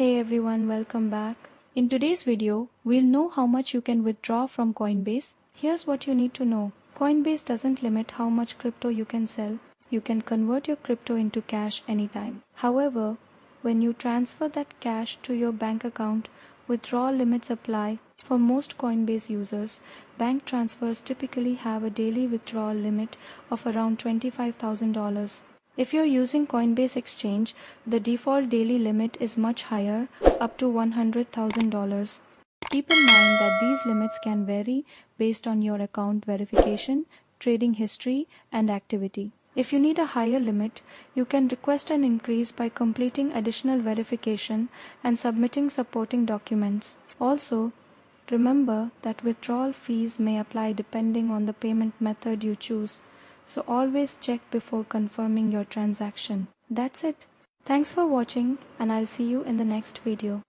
Hey everyone, welcome back. In today's video, we'll know how much you can withdraw from Coinbase. Here's what you need to know. Coinbase doesn't limit how much crypto you can sell. You can convert your crypto into cash anytime. However, when you transfer that cash to your bank account, withdrawal limits apply. For most Coinbase users, bank transfers typically have a daily withdrawal limit of around $25,000. If you're using Coinbase Exchange, the default daily limit is much higher, up to $100,000. Keep in mind that these limits can vary based on your account verification, trading history, and activity. If you need a higher limit, you can request an increase by completing additional verification and submitting supporting documents. Also, remember that withdrawal fees may apply depending on the payment method you choose. So always check before confirming your transaction. That's it. Thanks for watching, and I'll see you in the next video.